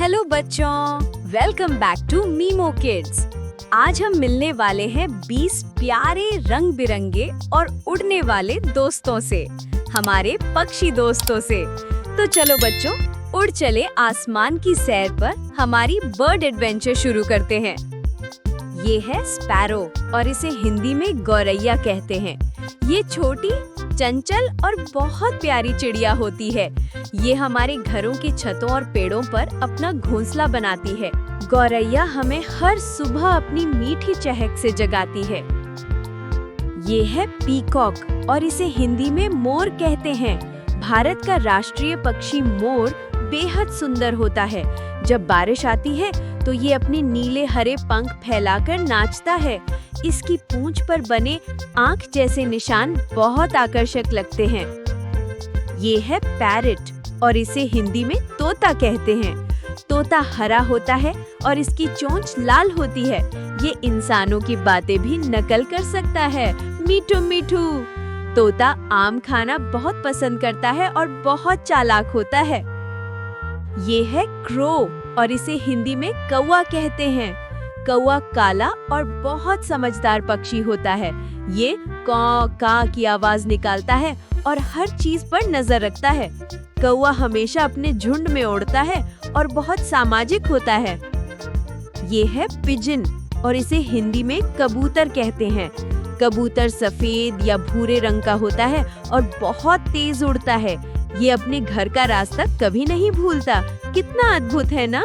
Hello बच्चों, welcome back to Meemo Kids. आज हम मिलने वाले हैं 20 प्यारे रंग बिरंगे और उड़ने वाले दोस्तों से, हमारे पक्षी दोस्तों से। तो चलो बच्चों, उड़ चले आसमान की सैर पर हमारी बर्ड एडवेंचर शुरू करते हैं। ये है स्पैरो और इसे हिंदी में गौरैया कहते हैं। ये छोटी, चंचल और बहुत प्यारी चिड़िया होती है। ये हमारे घरों की छतों और पेड़ों पर अपना घोंसला बनाती है। गौरैया हमें हर सुबह अपनी मीठी चहक से जगाती है। ये है पीकॉक और इसे हिंदी में मोर कहते हैं। भारत का राष्ट्रीय पक्षी मोर बेहद सुंदर होता है। जब बारिश आती है तो ये अपने नीले हरे पंख फैलाकर नाचता है। इसकी पूंछ पर बने आंख जैसे निशान बहुत आकर्षक लगते हैं। ये है पैरट और इसे हिंदी में तोता कहते हैं। तोता हरा होता है और इसकी चोंच लाल होती है। ये इंसानों की बातें भी नकल कर सकता है। मीठू मीठू। तोता आम खाना बहुत पसंद करता है और बहुत चालाक होता है। ये है क्रो और इसे हिंदी में कौवा कहते हैं। कौवा काला और बहुत समझदार पक्षी होता है। ये कौ का की आवाज निकालता है और हर चीज पर नजर रखता है। कौवा हमेशा अपने झुंड में उड़ता है और बहुत सामाजिक होता है। ये है पिजन और इसे हिंदी में कबूतर कहते हैं। कबूतर सफेद या भूरे रंग का होता है और बहुत तेज उड़ता है। ये अपने घर का रास्ता कभी नहीं भूलता। कितना अद्भुत है ना?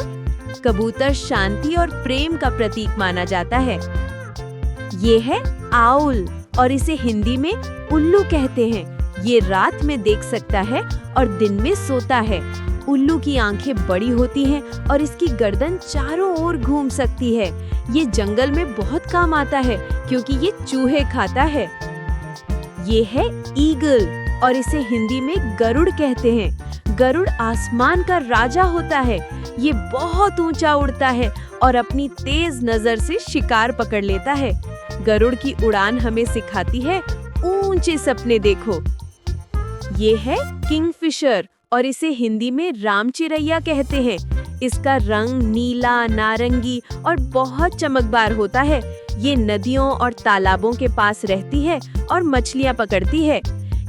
कबूतर शांति और प्रेम का प्रतीक माना जाता है। ये है आउल और इसे हिंदी में उल्लू कहते हैं। ये रात में देख सकता है और दिन में सोता है। उल्लू की आंखें बड़ी होती हैं और इसकी गर्दन चारों ओर घूम सकती है। ये जंगल में बहुत काम आता है क्योंकि ये चूहे खाता है। ये है ईगल और इसे हिंदी में गरुड़ कहते हैं। गरुड़ आसमान का राजा होता है। ये बहुत ऊंचा उड़ता है और अपनी तेज नजर से शिकार पकड़ लेता है। गरुड़ की उड़ान हमें सिखाती है ऊंचे सपने देखो। ये है किंगफिशर और इसे हिंदी में रामचिरैया कहते हैं। इसका रंग नीला, नारंगी और बहुत चमकदार होता है। ये नदियों और तालाबों के पास रहती है और मछलियां पकड़ती है।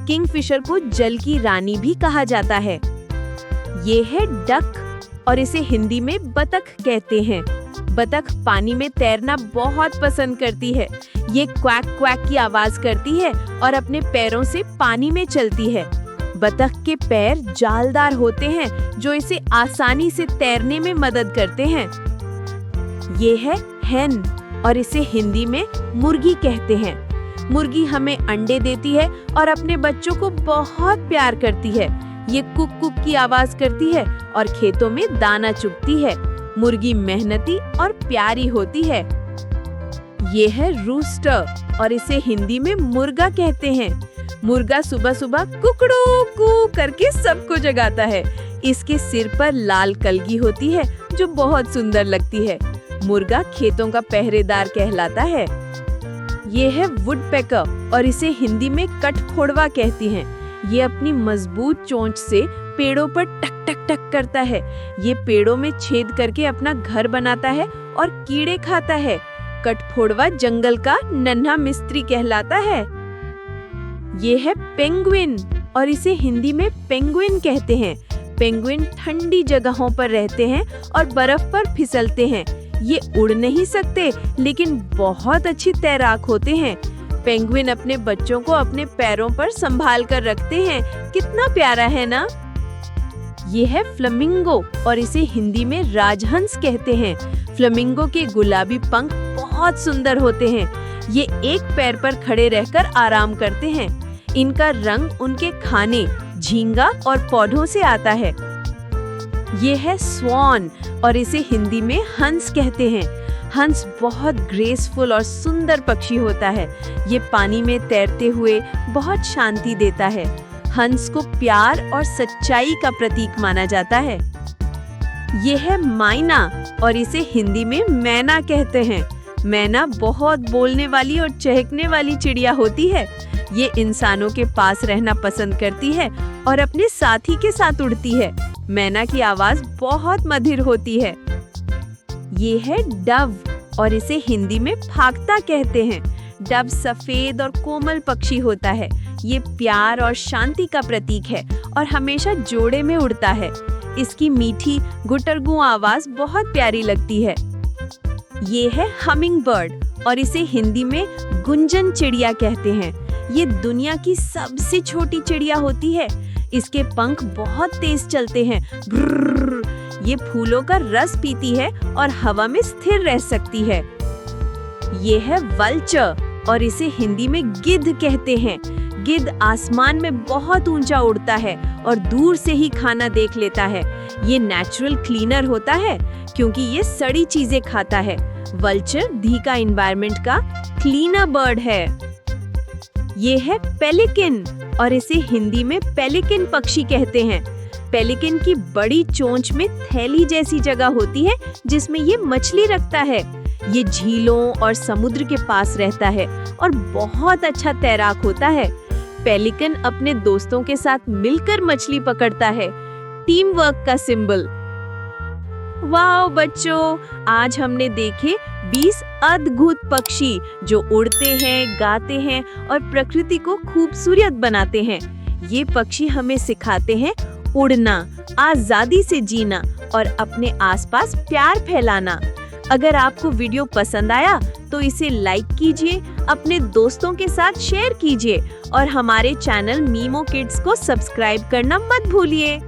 किंगफिशर को जल की रानी भी कहा जाता है। ये है डक और इसे हिंदी में बतख कहते हैं। बतख पानी में तैरना बहुत पसंद करती है। ये क्वैक क्वैक की आवाज करती है और अपने पैरों से पानी में चलती है। बतख के पैर जालदार होते हैं जो इसे आसानी से तैरने में मदद करते हैं। ये है हेन और इसे हिंदी में मुर्गी कहते हैं। मुर्गी हमें अंडे देती है और अपने बच्चों को बहुत प्यार करती है। ये कुक कुक की आवाज करती है और खेतों में दाना चुगती है। मुर्गी मेहनती और प्यारी होती है। ये है रूस्टर और इसे हिंदी में मुर्गा कहते हैं। मुर्गा सुबह सुबह कुकड़ू कू करके सबको जगाता है। इसके सिर पर लाल कलगी होती है जो बहुत सुंदर लगती है। मुर्गा खेतों का पहरेदार कहलाता है। ये है वुडपेकर और इसे हिंदी में कठफोड़वा कहती हैं। ये अपनी मजबूत चोंच से पेड़ों पर टक टक टक करता है। ये पेड़ों में छेद करके अपना घर बनाता है और कीड़े खाता है। कठफोड़वा जंगल का नन्हा मिस्त्री कहलाता है। ये है पेंगुइन और इसे हिंदी में पेंगुइन कहते हैं। पेंगुइन ठंडी जगहों पर रहते हैं और बर्फ पर फिसलते हैं। ये उड़ नहीं सकते लेकिन बहुत अच्छी तैराक होते हैं। पेंगुइन अपने बच्चों को अपने पैरों पर संभाल कर रखते हैं। कितना प्यारा है ना? ये है फ्लेमिंगो और इसे हिंदी में राजहंस कहते हैं। फ्लेमिंगो के गुलाबी पंख बहुत सुंदर होते हैं। ये एक पैर पर खड़े रहकर आराम करते हैं। इनका रंग उनके खाने, झींगा और पौधों से आता है। ये है स्वान और इसे हिंदी में हंस कहते हैं। हंस बहुत ग्रेसफुल और सुंदर पक्षी होता है। ये पानी में तैरते हुए बहुत शांति देता है। हंस को प्यार और सच्चाई का प्रतीक माना जाता है। ये है मैना और इसे हिंदी में मैना कहते हैं। मैना बहुत बोलने वाली और चहकने वाली चिड़िया होती है। ये इंसानों के पास रहना पसंद करती है और अपने साथी के साथ उड़ती है। मैना की आवाज बहुत मधुर होती है। ये है डव और इसे हिंदी में फाख्ता कहते हैं। डव सफेद और कोमल पक्षी होता है। ये प्यार और शांति का प्रतीक है और हमेशा जोड़े में उड़ता है। इसकी मीठी गुटरगू आवाज बहुत प्यारी लगती है। ये है हमिंग बर्ड और इसे हिंदी में गुंजन चिड़िया कहते हैं। ये दुनिया की सबसे छोटी चिड़िया होती है। इसके पंख बहुत तेज चलते हैं। ब्रर्र। ये फूलों का रस पीती है और हवा में स्थिर रह सकती है। ये है वल्चर और इसे हिंदी में गिद्ध कहते हैं। गिद्ध आसमान में बहुत ऊंचा उड़ता है और दूर से ही खाना देख लेता है। ये नेचुरल क्लीनर होता है क्योंकि ये सड़ी चीजें खाता है। वल्चर धी का एनवायरनमेंट का क्लीनर बर्ड है। ये है पेलिकन और इसे हिंदी में पेलिकन पक्षी कहते हैं। पेलिकन की बड़ी चोंच में थैली जैसी जगह होती है जिसमें ये मछली रखता है। ये झीलों और समुद्र के पास रहता है और बहुत अच्छा तैराक होता है। पेलिकन अपने दोस्तों के साथ मिलकर मछली पकड़ता है। टीम वर्क का सिंबल। वाह बच्चों, आज हमने देखे 20 अद्भुत पक्षी जो उड़ते हैं, गाते हैं और प्रकृति को खूबसूरत बनाते हैं। ये पक्षी हमें सिखाते हैं उड़ना, आजादी से जीना और अपने आसपास प्यार फैलाना। अगर आपको वीडियो पसंद आया तो इसे लाइक कीजिए, अपने दोस्तों के साथ शेयर कीजिए और हमारे चैनल मीमो किड्स को सब्सक्राइब करना मत भूलिए।